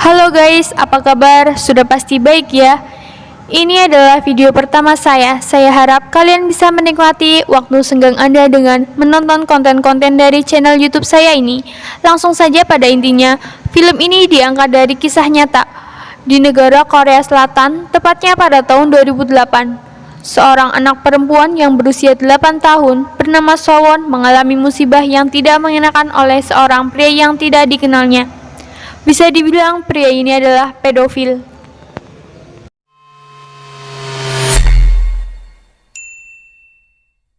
Halo guys, apa kabar? Sudah pasti baik ya. Ini adalah video pertama saya. Saya harap kalian bisa menikmati waktu senggang Anda dengan menonton konten-konten dari channel YouTube saya ini. Langsung saja pada intinya, film ini diangkat dari kisah nyata di negara Korea Selatan, tepatnya pada tahun 2008. Seorang anak perempuan yang berusia 8 tahun bernama Sowon mengalami musibah yang tidak mengenakan oleh seorang pria yang tidak dikenalnya. Bisa dibilang pria ini adalah pedofil.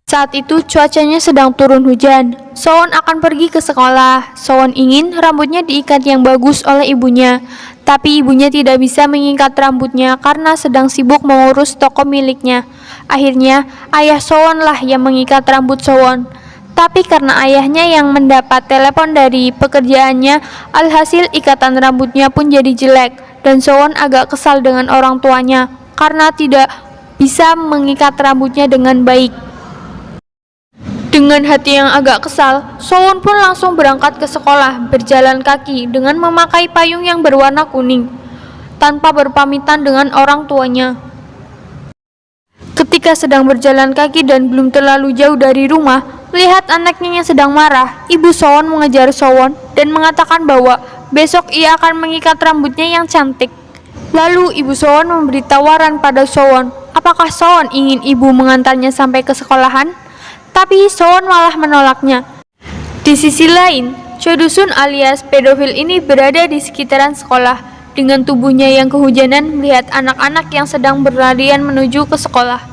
Saat itu cuacanya sedang turun hujan. Sowon akan pergi ke sekolah. Sowon ingin rambutnya diikat yang bagus oleh ibunya, tapi ibunya tidak bisa mengikat rambutnya karena sedang sibuk mengurus toko miliknya. Akhirnya ayah Sowon lah yang mengikat rambut Sowon. Tapi karena ayahnya yang mendapat telepon dari pekerjaannya, alhasil ikatan rambutnya pun jadi jelek, dan Sowon agak kesal dengan orang tuanya karena tidak bisa mengikat rambutnya dengan baik. Dengan hati yang agak kesal, Sowon pun langsung berangkat ke sekolah berjalan kaki dengan memakai payung yang berwarna kuning, tanpa berpamitan dengan orang tuanya. Ketika sedang berjalan kaki dan belum terlalu jauh dari rumah, melihat anaknya yang sedang marah, ibu Sowon mengejar Sowon dan mengatakan bahwa besok ia akan mengikat rambutnya yang cantik. Lalu ibu Sowon memberi tawaran pada Sowon, apakah Sowon ingin ibu mengantarnya sampai ke sekolahan? Tapi Sowon malah menolaknya. Di sisi lain, Cho Dusun alias pedofil ini berada di sekitaran sekolah dengan tubuhnya yang kehujanan melihat anak-anak yang sedang berlarian menuju ke sekolah.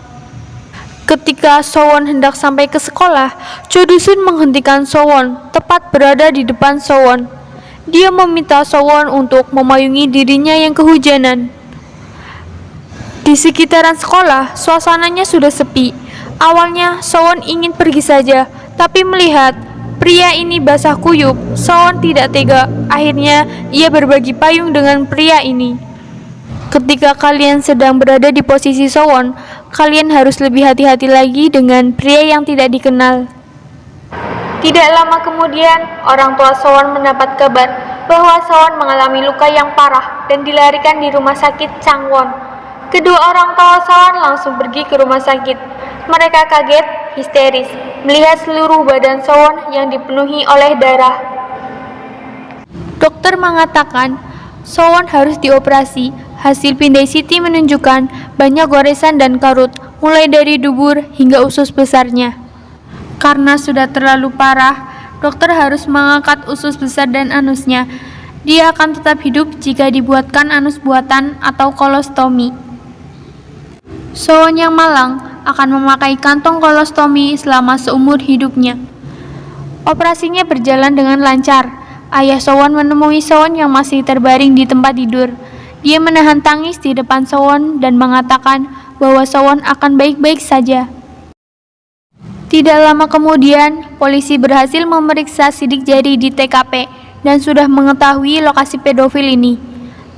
Ketika Sowon hendak sampai ke sekolah, Cho Dusun menghentikan Sowon tepat berada di depan Sowon. Dia meminta Sowon untuk memayungi dirinya yang kehujanan. Di sekitaran sekolah, suasananya sudah sepi. Awalnya Sowon ingin pergi saja, tapi melihat pria ini basah kuyup, Sowon tidak tega. Akhirnya ia berbagi payung dengan pria ini. Ketika kalian sedang berada di posisi Sowon, kalian harus lebih hati-hati lagi dengan pria yang tidak dikenal. Tidak lama kemudian, orang tua Sowon mendapat kabar bahwa Sowon mengalami luka yang parah dan dilarikan di rumah sakit Changwon. Kedua orang tua Sowon langsung pergi ke rumah sakit. Mereka kaget, histeris, melihat seluruh badan Sowon yang dipenuhi oleh darah. Dokter mengatakan Sowon harus dioperasi. Hasil pindai CT menunjukkan banyak goresan dan karut, mulai dari dubur hingga usus besarnya. Karena sudah terlalu parah, dokter harus mengangkat usus besar dan anusnya. Dia akan tetap hidup jika dibuatkan anus buatan atau kolostomi. Sowon yang malang akan memakai kantong kolostomi selama seumur hidupnya. Operasinya berjalan dengan lancar. Ayah Sowon menemui Sowon yang masih terbaring di tempat tidur. Dia menahan tangis di depan Sowon dan mengatakan bahwa Sowon akan baik-baik saja. Tidak lama kemudian, polisi berhasil memeriksa sidik jari di TKP dan sudah mengetahui lokasi pedofil ini.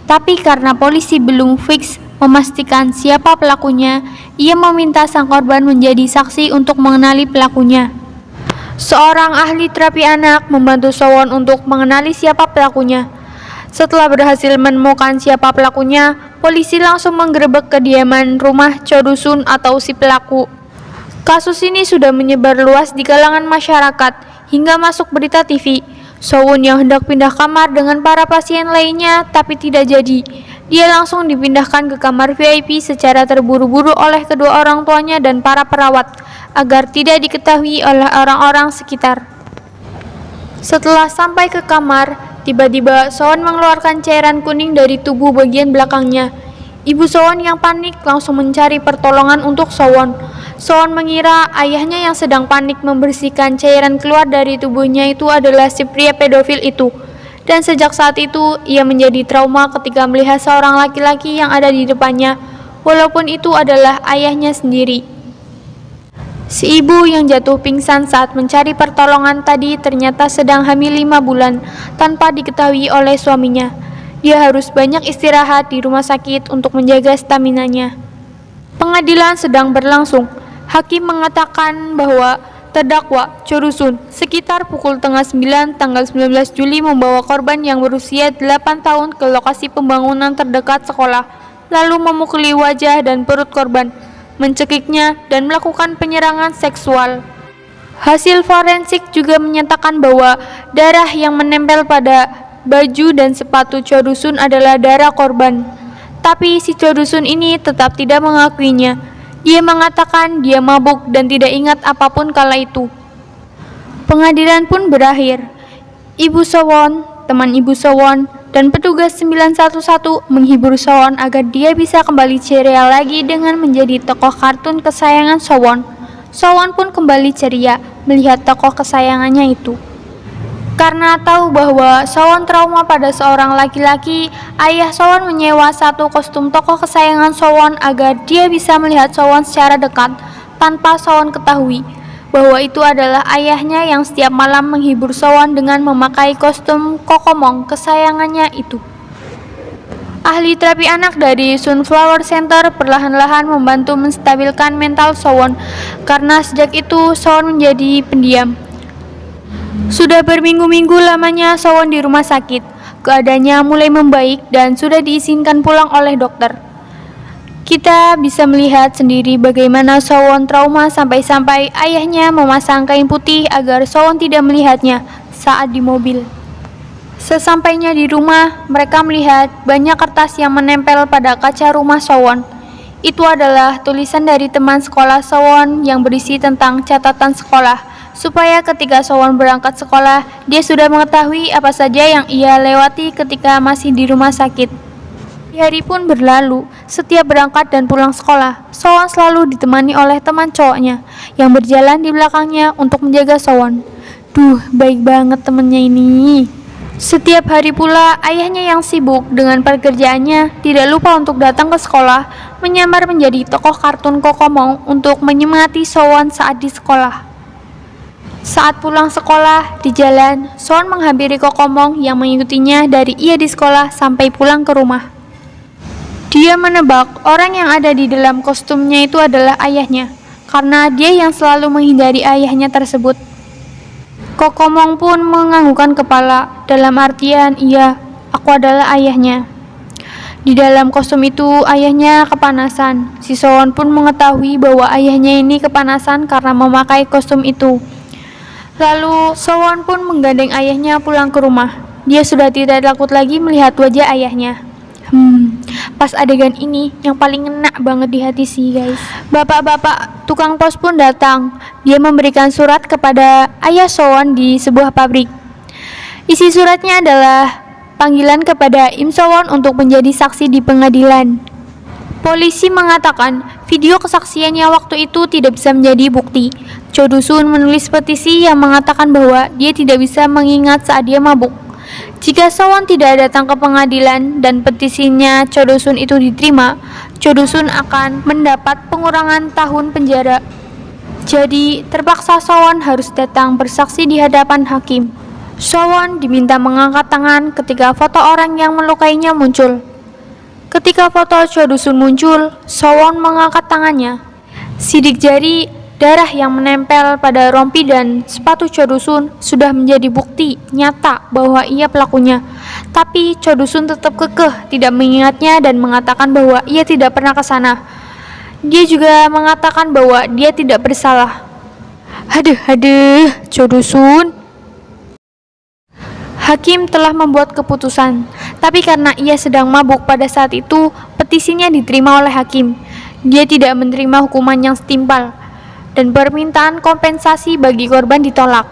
Tapi karena polisi belum fix memastikan siapa pelakunya, ia meminta sang korban menjadi saksi untuk mengenali pelakunya. Seorang ahli terapi anak membantu Sowon untuk mengenali siapa pelakunya. Setelah berhasil menemukan siapa pelakunya, polisi langsung menggerebek kediaman rumah Cho Dusun atau si pelaku. Kasus ini sudah menyebar luas di kalangan masyarakat hingga masuk berita TV. Sowon yang hendak pindah kamar dengan para pasien lainnya tapi tidak jadi. Dia langsung dipindahkan ke kamar VIP secara terburu-buru oleh kedua orang tuanya dan para perawat agar tidak diketahui oleh orang-orang sekitar. Setelah sampai ke kamar, tiba-tiba Sowon mengeluarkan cairan kuning dari tubuh bagian belakangnya. Ibu Sowon yang panik langsung mencari pertolongan untuk Sowon. Sowon mengira ayahnya yang sedang panik membersihkan cairan keluar dari tubuhnya itu adalah si pria pedofil itu. Dan sejak saat itu, ia menjadi trauma ketika melihat seorang laki-laki yang ada di depannya, walaupun itu adalah ayahnya sendiri. Si ibu yang jatuh pingsan saat mencari pertolongan tadi ternyata sedang hamil 5 bulan tanpa diketahui oleh suaminya. Dia harus banyak istirahat di rumah sakit untuk menjaga staminanya. Pengadilan sedang berlangsung. Hakim mengatakan bahwa Terdakwa Cho Dusun sekitar pukul tengah 9 tanggal 19 Juli membawa korban yang berusia 8 tahun ke lokasi pembangunan terdekat sekolah, lalu memukuli wajah dan perut korban, mencekiknya, dan melakukan penyerangan seksual. Hasil forensik juga menyatakan bahwa darah yang menempel pada baju dan sepatu Cho Dusun adalah darah korban. Tapi si Cho Dusun ini tetap tidak mengakuinya. Dia mengatakan dia mabuk dan tidak ingat apapun kala itu. Pengadilan pun berakhir. Ibu Sowon, teman Ibu Sowon, dan petugas 911 menghibur Sowon agar dia bisa kembali ceria lagi dengan menjadi tokoh kartun kesayangan Sowon. Sowon pun kembali ceria melihat tokoh kesayangannya itu. Karena tahu bahwa Sowon trauma pada seorang laki-laki, ayah Sowon menyewa satu kostum tokoh kesayangan Sowon agar dia bisa melihat Sowon secara dekat tanpa Sowon ketahui bahwa itu adalah ayahnya yang setiap malam menghibur Sowon dengan memakai kostum Kokomong kesayangannya itu. Ahli terapi anak dari Sunflower Center perlahan-lahan membantu menstabilkan mental Sowon karena sejak itu Sowon menjadi pendiam. Sudah berminggu-minggu lamanya Sowon di rumah sakit. Keadaannya mulai membaik dan sudah diizinkan pulang oleh dokter. Kita bisa melihat sendiri bagaimana Sowon trauma sampai-sampai ayahnya memasang kain putih agar Sowon tidak melihatnya saat di mobil. Sesampainya di rumah, mereka melihat banyak kertas yang menempel pada kaca rumah Sowon. Itu adalah tulisan dari teman sekolah Sowon yang berisi tentang catatan sekolah, supaya ketika Sowon berangkat sekolah, dia sudah mengetahui apa saja yang ia lewati ketika masih di rumah sakit. Hari pun berlalu, setiap berangkat dan pulang sekolah, Sowon selalu ditemani oleh teman cowoknya yang berjalan di belakangnya untuk menjaga Sowon. Duh, baik banget temennya ini. Setiap hari pula, ayahnya yang sibuk dengan pekerjaannya tidak lupa untuk datang ke sekolah, menyamar menjadi tokoh kartun Kokomong untuk menyemangati Sowon saat di sekolah. Saat pulang sekolah, di jalan, Sowon menghampiri Kokomong yang mengikutinya dari ia di sekolah sampai pulang ke rumah. Dia menebak orang yang ada di dalam kostumnya itu adalah ayahnya, karena dia yang selalu menghindari ayahnya tersebut. Kokomong pun menganggukkan kepala, dalam artian, iya, aku adalah ayahnya. Di dalam kostum itu, ayahnya kepanasan. Si Sowon pun mengetahui bahwa ayahnya ini kepanasan karena memakai kostum itu. Lalu, Sowon pun menggandeng ayahnya pulang ke rumah. Dia sudah tidak takut lagi melihat wajah ayahnya. Pas adegan ini yang paling ngena banget di hati sih guys. Bapak-bapak tukang pos pun datang. Dia memberikan surat kepada ayah Sowon di sebuah pabrik. Isi suratnya adalah panggilan kepada Im Sowon untuk menjadi saksi di pengadilan. Polisi mengatakan video kesaksiannya waktu itu tidak bisa menjadi bukti. Cho Dusun menulis petisi yang mengatakan bahwa dia tidak bisa mengingat saat dia mabuk. Jika Sowon tidak datang ke pengadilan dan petisinya Cho Dusun itu diterima, Cho Dusun akan mendapat pengurangan tahun penjara. Jadi, terpaksa Sowon harus datang bersaksi di hadapan hakim. Sowon diminta mengangkat tangan ketika foto orang yang melukainya muncul. Ketika foto Cho Dusun muncul, Sowon mengangkat tangannya. Sidik jari, darah yang menempel pada rompi dan sepatu Cho Dusun sudah menjadi bukti nyata bahwa ia pelakunya. Tapi Cho Dusun tetap kekeh tidak mengingatnya dan mengatakan bahwa ia tidak pernah ke sana. Dia juga mengatakan bahwa dia tidak bersalah. Aduh, Cho Dusun. Hakim telah membuat keputusan, tapi karena ia sedang mabuk pada saat itu, petisinya diterima oleh hakim. Dia tidak menerima hukuman yang setimpal, dan permintaan kompensasi bagi korban ditolak.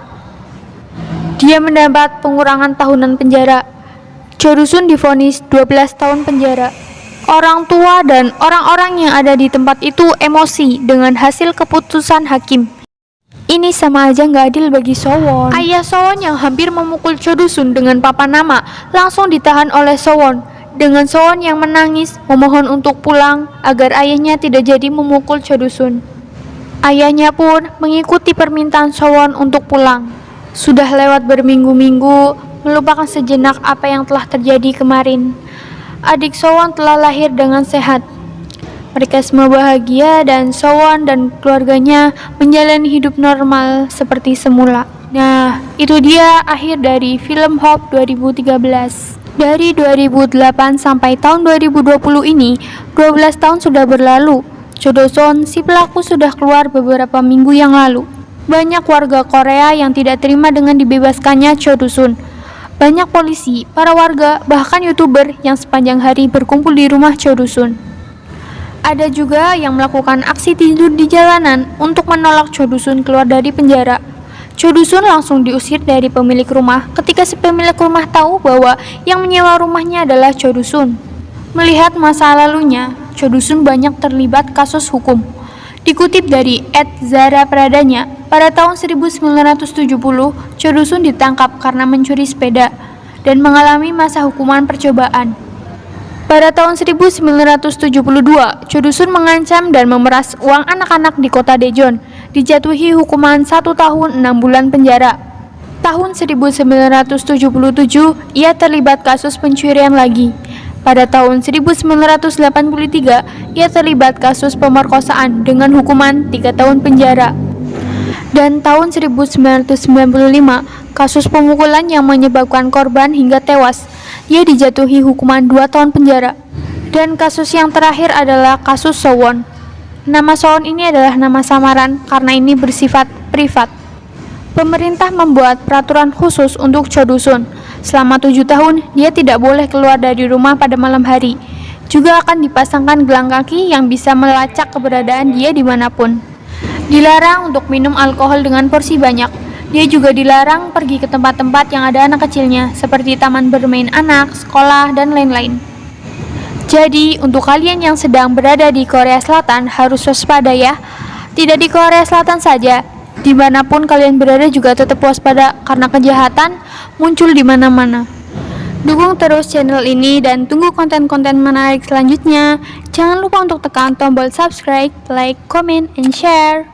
Dia mendapat pengurangan tahunan penjara. Cho Dusun divonis 12 tahun penjara. Orang tua dan orang-orang yang ada di tempat itu emosi dengan hasil keputusan hakim. Ini sama aja nggak adil bagi Sowon. Ayah Sowon yang hampir memukul Cho Dusun dengan papan nama langsung ditahan oleh Sowon. Dengan Sowon yang menangis memohon untuk pulang agar ayahnya tidak jadi memukul Cho Dusun. Ayahnya pun mengikuti permintaan Sowon untuk pulang. Sudah lewat berminggu-minggu, melupakan sejenak apa yang telah terjadi kemarin. Adik Sowon telah lahir dengan sehat. Mereka semua bahagia dan Sowon dan keluarganya menjalani hidup normal seperti semula. Nah, itu dia akhir dari film Hope 2013. Dari 2008 sampai tahun 2020 ini, 12 tahun sudah berlalu. Cho Do-sun, si pelaku, sudah keluar beberapa minggu yang lalu. Banyak warga Korea yang tidak terima dengan dibebaskannya Cho Do-sun. Banyak polisi, para warga, bahkan YouTuber yang sepanjang hari berkumpul di rumah Cho Do-sun. Ada juga yang melakukan aksi tidur di jalanan untuk menolak Cho Do-sun keluar dari penjara. Cho Do-sun langsung diusir dari pemilik rumah ketika si pemilik rumah tahu bahwa yang menyewa rumahnya adalah Cho Do-sun. Melihat masa lalunya, Cho Do-sun banyak terlibat kasus hukum. Dikutip dari @Zara Pradanya, pada tahun 1970, Cho Do-sun ditangkap karena mencuri sepeda dan mengalami masa hukuman percobaan. Pada tahun 1972, Cho Do-sun mengancam dan memeras uang anak-anak di kota Daejeon, dijatuhi hukuman 1 tahun 6 bulan penjara. Tahun 1977, ia terlibat kasus pencurian lagi. Pada tahun 1983, ia terlibat kasus pemerkosaan dengan hukuman 3 tahun penjara. Dan tahun 1995, kasus pemukulan yang menyebabkan korban hingga tewas. Ia dijatuhi hukuman 2 tahun penjara. Dan kasus yang terakhir adalah kasus Sowon. Nama Sowon ini adalah nama samaran karena ini bersifat privat. Pemerintah membuat peraturan khusus untuk Cho Do-sun. Selama 7 tahun, dia tidak boleh keluar dari rumah pada malam hari. Juga akan dipasangkan gelang kaki yang bisa melacak keberadaan dia dimanapun. Dilarang untuk minum alkohol dengan porsi banyak. Dia juga dilarang pergi ke tempat-tempat yang ada anak kecilnya, seperti taman bermain anak, sekolah, dan lain-lain. Jadi, untuk kalian yang sedang berada di Korea Selatan, harus waspada ya. Tidak di Korea Selatan saja, dimanapun kalian berada juga tetap waspada karena kejahatan muncul di mana-mana. Dukung terus channel ini dan tunggu konten-konten menarik selanjutnya. Jangan lupa untuk tekan tombol subscribe, like, comment, and share.